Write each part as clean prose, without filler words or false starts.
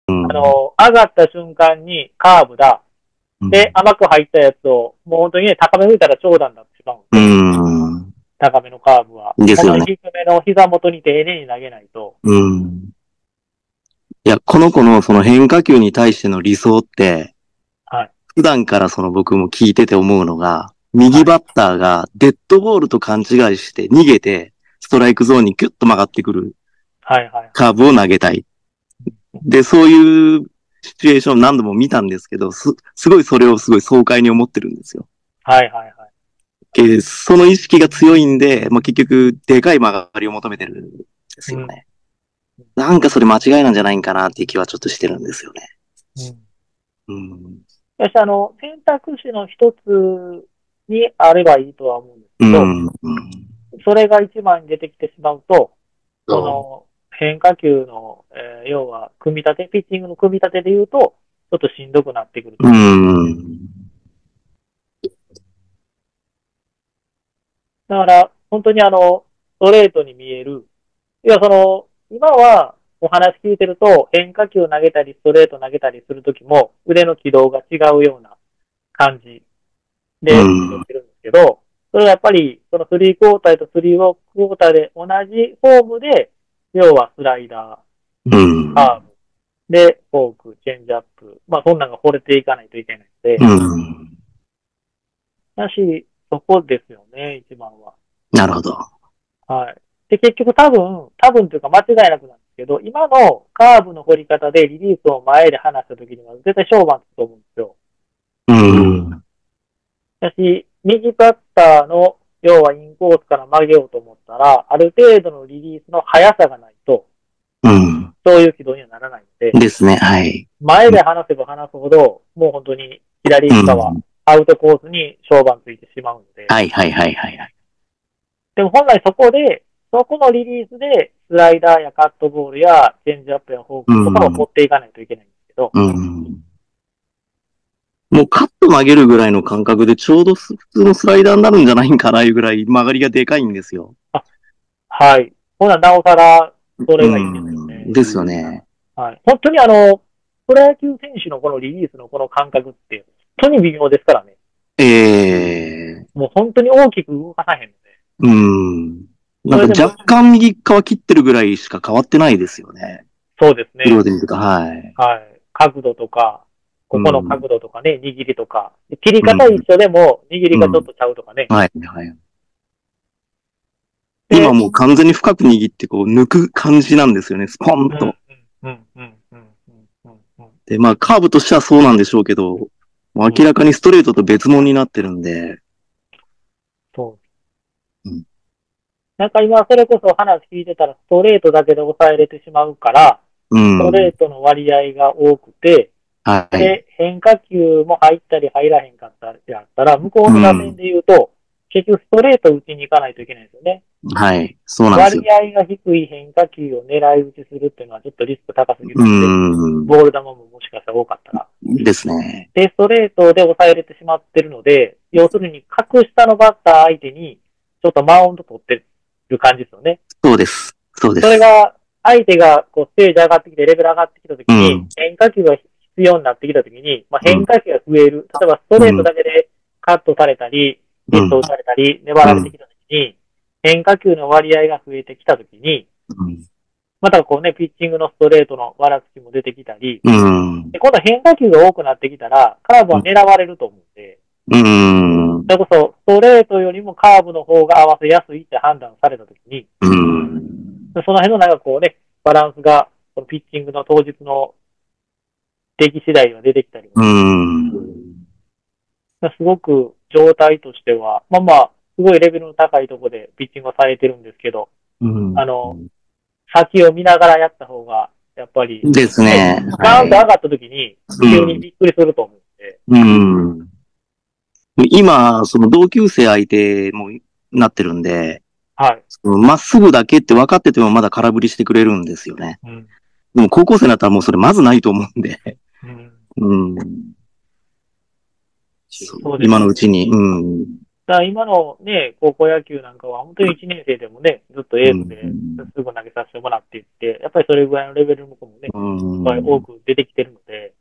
うん。上がった瞬間にカーブだ。うん。で、甘く入ったやつを、もう本当にね、高め吹いたら長打になってしまうんうで、ん。高めのカーブは。ほんまにですよね。低めの膝元に丁寧に投げないと。うん。いや、この子のその変化球に対しての理想って、はい。普段からその僕も聞いてて思うのが、右はい。バッターがデッドボールと勘違いして逃げて、ストライクゾーンにキュッと曲がってくるはい。はい。カーブを投げたい。で、そういうシチュエーション何度も見たんですけど、すごいそれをすごい爽快に思ってるんですよ。はい。はい。はい。その意識が強いんで、まあ、結局、でかい曲がりを求めてるんですうん。よね。なんかそれ間違いなんじゃないかなっていう気はちょっとしてるんですよね。うん。うん。私、選択肢の一つにあればいいとは思うんですけど、うん。うん。それが一番に出てきてしまうと、そその変化球の、要は組み立て、ピッチングの組み立てで言うと、ちょっとしんどくなってくるとう。う思う。ん。だから、本当にストレートに見える。いや、今はお話聞いてると、変化球投げたり、ストレート投げたりするときも、腕の軌道が違うような感じうで思っん。てるんですけど、それはやっぱり、そのスリークォーターとスリークォーターで同じフォームで、要はスライダー、うん。カーブ、で、フォーク、チェンジアップ。まあ、そんなんが惚れていかないといけないのうで、ん。だし、そこですよね、一番は。なるほど。はい。で、結局多分というか間違いなくなんですけど、今のカーブの掘り方でリリースを前で離した時には絶対勝負つくと思うんですよ。うん。だし、右バッターの、要はインコースから曲げようと思ったら、ある程度のリリースの速さがないと、うん。そういう軌道にはならないので、ですね。はい。前で離せば離すほど、もう本当に左側、うん。アウトコースに勝負ついてしまうので、はいはいはいはいはい。でも本来そこで、そこのリリースで、スライダーやカットボールやチェンジアップやフォーうクとかを持ん。っていかないといけないんですけど、うん。もうカット投げるぐらいの感覚でちょうど普通のスライダーになるんじゃないんかないうぐらい曲がりがでかいんですよ。あ、はい。ほな、なおさら、それうがいいですよん。ね。ですよね。はい。本当にプロ野球選手のこのリリースのこの感覚って、本当に微妙ですからね。ええ、もう本当に大きく動かさへんので。うん。なんかそれでも、若干右側切ってるぐらいしか変わってないですよね。そうですね。プロで見ると、はい。はい。角度とか、ここのうん。角度とかね、握りとか。切りうん。方一緒でも、握りうん。がちょっとちゃうとかね。はい、はい。今で、もう完全に深く握ってこう抜く感じなんですよね。スポンうん、と。うん、うん、うん、うん、うん、うん。で、まあカーブとしてはそうなんでしょうけど、もううん、明らかにストレートと別物になってるんで、そう。うん。なんか今、それこそ話聞いてたら、ストレートだけで抑えれてしまうから、うストレん。ートの割合が多くて、はい。で、変化球も入ったり入らへんかったりやったら、向こうの打線うん。で言うと、結局ストレート打ちに行かないといけないんですよね。はい。そうなんですよ。割合が低い変化球を狙い撃ちするっていうのはちょっとリスク高すぎるうので、ん。ボール球ももしかしたら多かったら。ですね。で、ストレートで抑えれてしまってるので、要するに格下のバッター相手に、ちょっとマウンド取ってる感じですよね。そうです。そうです。それが、相手がこうステージ上がってきて、レベル上がってきたときに、うん。変化球が必要になってきたときに、まあ、うん。変化球が増える。例えばストレートうん。だけでカットされたり、うん。ヒット打たれたり、粘うん。られてきたときに、変化球の割合が増えてきたときに、またこうね、ピッチングのストレートのばらつきも出てきたり、うん。で今度変化球が多くなってきたら、カーブは狙われると思うんで、うん。それこそストレートよりもカーブの方が合わせやすいって判断されたときに、うん。その辺のなんかこうね、バランスが、このピッチングの当日の出来次第は出てきたりもうする。ん。すごく状態としては、まあまあ、すごいレベルの高いところでピッチングをされてるんですけど、うん。あの、先を見ながらやった方が、やっぱり、ですね、ね。ガーンと上はい。がった時に、うん。急にびっくりすると思うんで、うん。今、その同級生相手もなってるんで、はい。まっすぐだけって分かっててもまだ空振りしてくれるんですよね。うん。でも高校生になったらもうそれまずないと思うんで。うん。うん。そうそうですよね。今のうちに。うん。だから今のね、高校野球なんかは本当に1年生でもね、ずっとエースですぐ投げさせてもらっていって、やっぱりそれぐらいのレベルの子もね、いっぱい多く出てきてるので、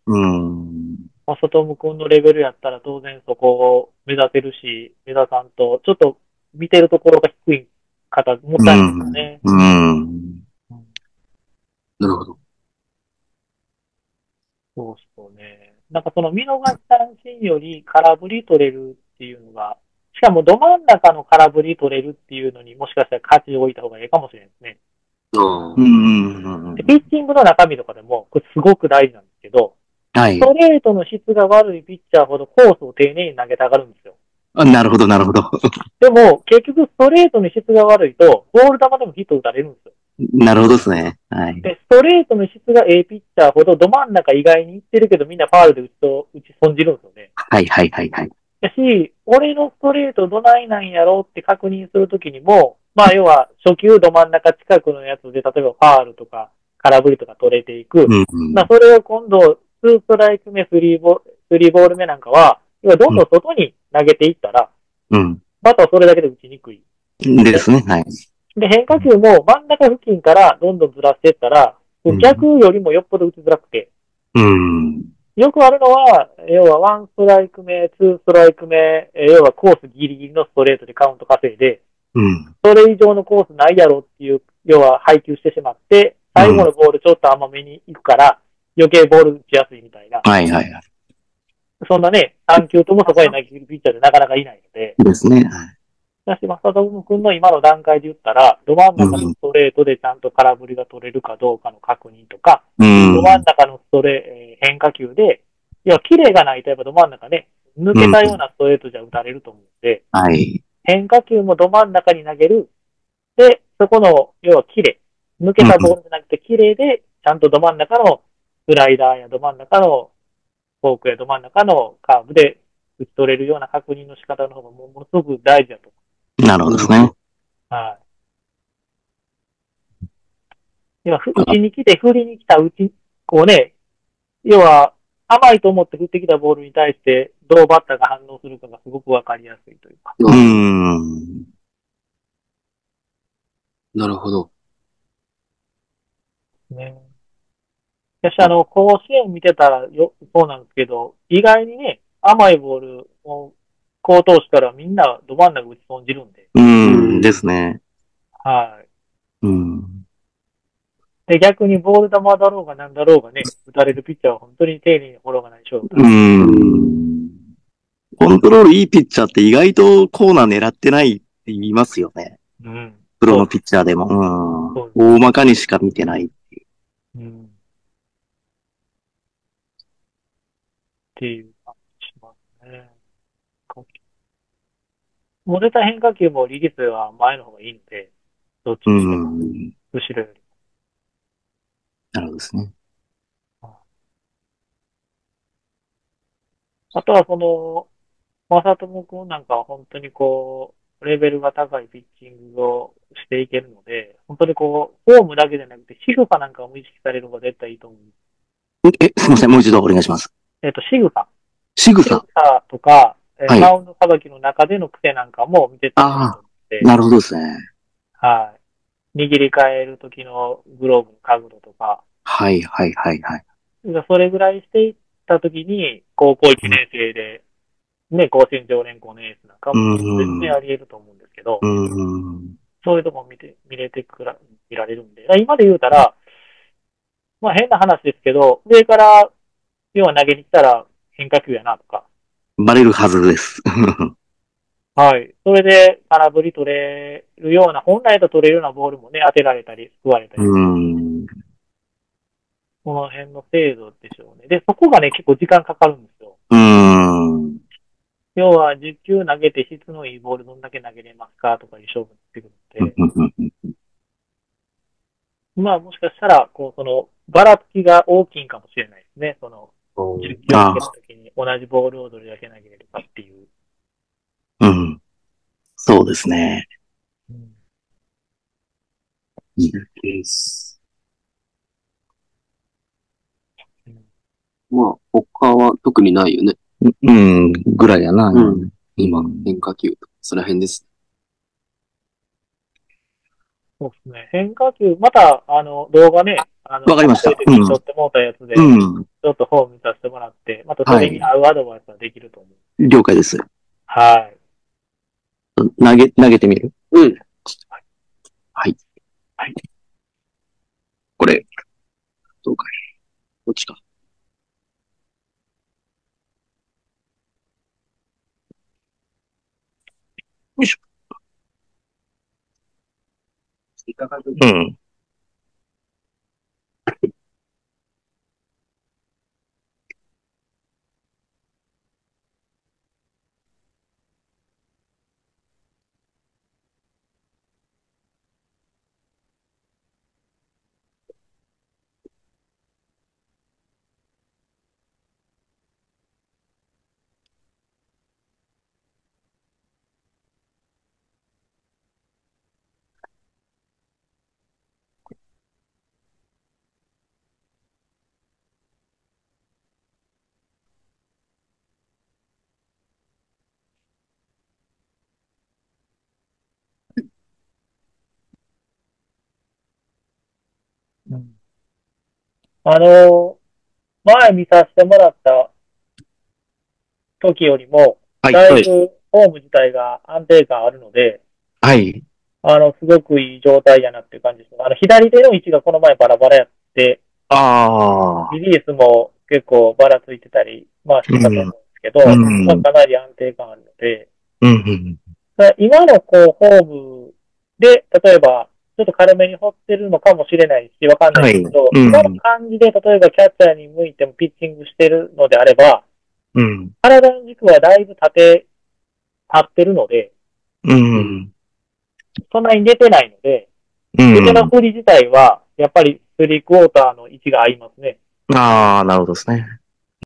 まあ、外向くんのレベルやったら当然そこを目指せるし、目指さんと、ちょっと見てるところが低い方、もったいないですよね。なるほど。そうそうね。なんかその見逃し三振より空振り取れるっていうのが、しかもど真ん中の空振り取れるっていうのにもしかしたら価値を置いた方がいいかもしれないですね。でピッチングの中身とかでも、これすごく大事なんですけど、ストレートの質が悪いピッチャーほどコースを丁寧に投げたがるんですよ。なるほど、なるほど。でも、結局ストレートの質が悪いと、ボール球でもヒット打たれるんですよ。なるほどですね。はい。で、ストレートの質がええピッチャーほど、ど真ん中意外に行ってるけど、みんなファールで打ち損じるんですよね。はいはいはいはい。だし、俺のストレートどないなんやろうって確認するときにも、まあ要は初球ど真ん中近くのやつで、例えばファールとか空振りとか取れていく。まあそれを今度、2ストライク目、3ボール目なんかは、要はどんどん外に投げていったら、バッターはそれだけで打ちにくい。ですね。はい。で、変化球も真ん中付近からどんどんずらしていったら、逆よりもよっぽど打ちづらくて。よくあるのは、要はワンストライク目、ツーストライク目、要はコースギリギリのストレートでカウント稼いで、それ以上のコースないやろっていう、要は配球してしまって、最後のボールちょっと甘めに行くから、余計ボール打ちやすいみたいな。はいはいはい。そんなね、3球ともそこに投げるピッチャーでなかなかいないので。ですね。はい。だし、正友君の今の段階で言ったら、ど真ん中のストレートでちゃんと空振りが取れるかどうかの確認とか、ど真ん中の変化球で、いや、綺麗がないとやっぱど真ん中ね、抜けたようなストレートじゃ打たれると思うんで、はい。変化球もど真ん中に投げる。で、そこの、要は綺麗。抜けたボールじゃなくて綺麗で、ちゃんとど真ん中のスライダーやど真ん中のフォークやど真ん中のカーブで打ち取れるような確認の仕方の方がものすごく大事だと。なるほどですね。はい。今、打ちに来て、振りに来たこうね、要は、甘いと思って振ってきたボールに対して、どうバッターが反応するかがすごくわかりやすいというか。なるほど。ね。しかし、甲子園見てたらそうなんですけど、意外にね、甘いボールを、好投手からみんなど真ん中打ち損じるんで。ですね。はい。で、逆にボール球だろうがなんだろうがね、打たれるピッチャーは本当に丁寧にフォローがない勝負。コントロールいいピッチャーって意外とコーナー狙ってないって言いますよね。プロのピッチャーでも。大まかにしか見てないっていう。っていう感じしますね。もう絶対変化球も利率は前の方がいいので、どっちにしても、後ろより。なるほどですね。あとは正友君なんかは本当にレベルが高いピッチングをしていけるので、本当にフォームだけじゃなくて、仕草なんかも意識される方が絶対いいと思う。すいません、もう一度お願いします。仕草。仕草とか、マウンドさばきの中での癖なんかも見てたらいいと思って。なるほどですね。はい。握り替える時のグローブの角度とか。はいはいはいはい。それぐらいしていった時に、高校1年生で、ね、甲子園常連校のエースなんかも全然あり得ると思うんですけど、そういうとこも見られるんで。今で言うたら、まあ変な話ですけど、上から要は投げに来たら変化球やなとか。バレるはずです。はい。それで空振り取れるような、本来だと取れるようなボールもね、当てられたり、救われたり。この辺の精度でしょうね。で、そこがね、結構時間かかるんですよ。要は、10球投げて質のいいボールどんだけ投げれますかとかいう勝負になってくるので。まあ、もしかしたら、ばらつきが大きいかもしれないですね。10球投げた時に同じボールをどれだけ投げれるかっていう。そうですね。まあ、他は特にないよね。ぐらいやな。今、変化球とかその辺です。そうですね。変化球、また、動画ね、わかりました。撮影で撮ってもらったやつで、ちうん。ょっとフォーム見させてもらって、またそはい。れに合うアドバイスができると思う。了解です。はい。投げてみる？うん。はい。はい。これ、どうかい？こっちか。よいしょ。うん。うん、あの、前見させてもらった時よりも、はい。だいぶフォーム自体が安定感あるので、はい。すごくいい状態やなっていう感じです。左手の位置がこの前バラバラやって、ああ。リリースも結構ばらついてたり、まあしうてたと思うんん。ですけど、まあうん。かなり安定感あるので、うん。今のこう、フォームで、例えば、ちょっと軽めに掘ってるのかもしれないし、わかんないはい。ですけど、今のうん。感じで、例えばキャッチャーに向いてもピッチングしてるのであれば、うん。体の軸はだいぶ立ってるので、うん。そんなに出てないので、う腕のん。振り自体は、やっぱりスリークォーターの位置が合いますね。ああ、なるほどですね。